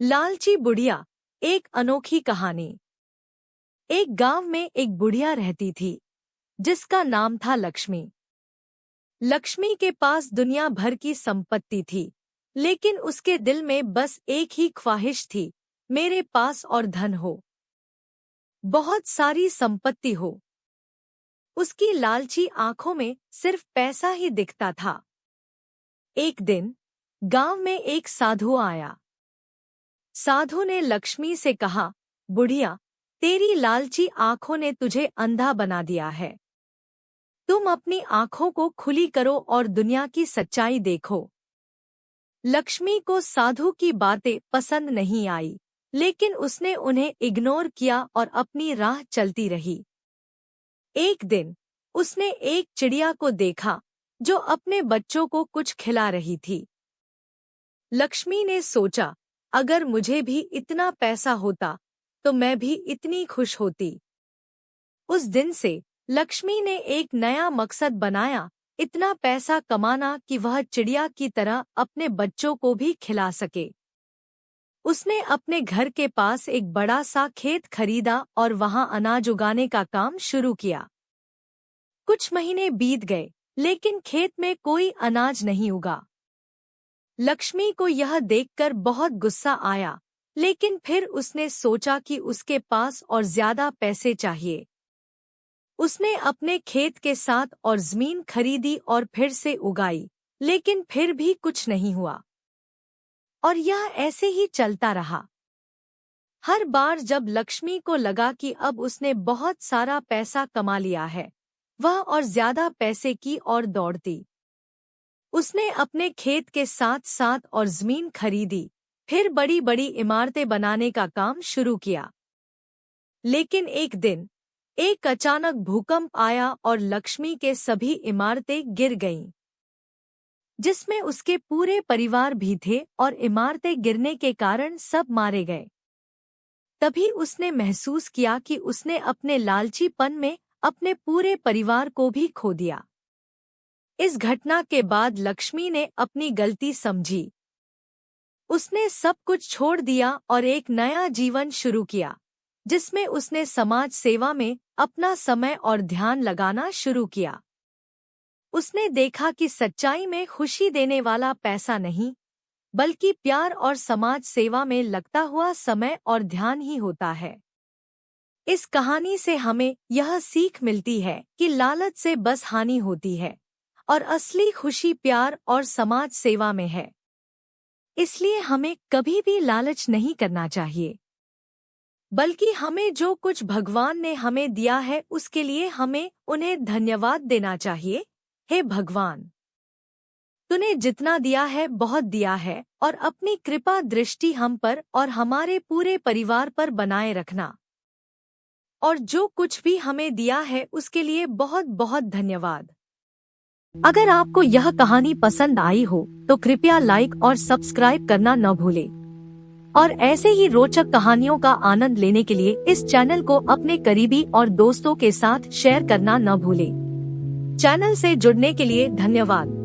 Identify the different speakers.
Speaker 1: लालची बुढ़िया। एक अनोखी कहानी। एक गांव में एक बुढ़िया रहती थी जिसका नाम था लक्ष्मी। लक्ष्मी के पास दुनिया भर की संपत्ति थी, लेकिन उसके दिल में बस एक ही ख्वाहिश थी, मेरे पास और धन हो, बहुत सारी संपत्ति हो। उसकी लालची आंखों में सिर्फ पैसा ही दिखता था। एक दिन गांव में एक साधु आया। साधु ने लक्ष्मी से कहा, बुढ़िया, तेरी लालची आंखों ने तुझे अंधा बना दिया है। तुम अपनी आंखों को खुली करो और दुनिया की सच्चाई देखो। लक्ष्मी को साधु की बातें पसंद नहीं आई, लेकिन उसने उन्हें इग्नोर किया और अपनी राह चलती रही। एक दिन उसने एक चिड़िया को देखा जो अपने बच्चों को कुछ खिला रही थी। लक्ष्मी ने सोचा, अगर मुझे भी इतना पैसा होता तो मैं भी इतनी खुश होती। उस दिन से लक्ष्मी ने एक नया मकसद बनाया, इतना पैसा कमाना कि वह चिड़िया की तरह अपने बच्चों को भी खिला सके। उसने अपने घर के पास एक बड़ा सा खेत खरीदा और वहां अनाज उगाने का काम शुरू किया। कुछ महीने बीत गए, लेकिन खेत में कोई अनाज नहीं उगा। लक्ष्मी को यह देखकर बहुत गुस्सा आया, लेकिन फिर उसने सोचा कि उसके पास और ज्यादा पैसे चाहिए। उसने अपने खेत के साथ और जमीन खरीदी और फिर से उगाई, लेकिन फिर भी कुछ नहीं हुआ। और यह ऐसे ही चलता रहा। हर बार जब लक्ष्मी को लगा कि अब उसने बहुत सारा पैसा कमा लिया है, वह और ज्यादा पैसे की ओर दौड़ती। उसने अपने खेत के साथ साथ और जमीन खरीदी, फिर बड़ी बड़ी इमारतें बनाने का काम शुरू किया। लेकिन एक दिन एक अचानक भूकंप आया और लक्ष्मी के सभी इमारतें गिर गईं, जिसमें उसके पूरे परिवार भी थे और इमारतें गिरने के कारण सब मारे गए। तभी उसने महसूस किया कि उसने अपने लालचीपन में अपने पूरे परिवार को भी खो दिया। इस घटना के बाद लक्ष्मी ने अपनी गलती समझी। उसने सब कुछ छोड़ दिया और एक नया जीवन शुरू किया, जिसमें उसने समाज सेवा में अपना समय और ध्यान लगाना शुरू किया। उसने देखा कि सच्चाई में खुशी देने वाला पैसा नहीं, बल्कि प्यार और समाज सेवा में लगता हुआ समय और ध्यान ही होता है। इस कहानी से हमें यह सीख मिलती है कि लालच से बस हानि होती है और असली खुशी प्यार और समाज सेवा में है। इसलिए हमें कभी भी लालच नहीं करना चाहिए, बल्कि हमें जो कुछ भगवान ने हमें दिया है उसके लिए हमें उन्हें धन्यवाद देना चाहिए। हे भगवान, तूने जितना दिया है बहुत दिया है, और अपनी कृपा दृष्टि हम पर और हमारे पूरे परिवार पर बनाए रखना। और जो कुछ भी हमें दिया है उसके लिए बहुत बहुत धन्यवाद। अगर आपको यह कहानी पसंद आई हो तो कृपया लाइक और सब्सक्राइब करना न भूलें। और ऐसे ही रोचक कहानियों का आनंद लेने के लिए इस चैनल को अपने करीबी और दोस्तों के साथ शेयर करना न भूलें। चैनल से जुड़ने के लिए धन्यवाद।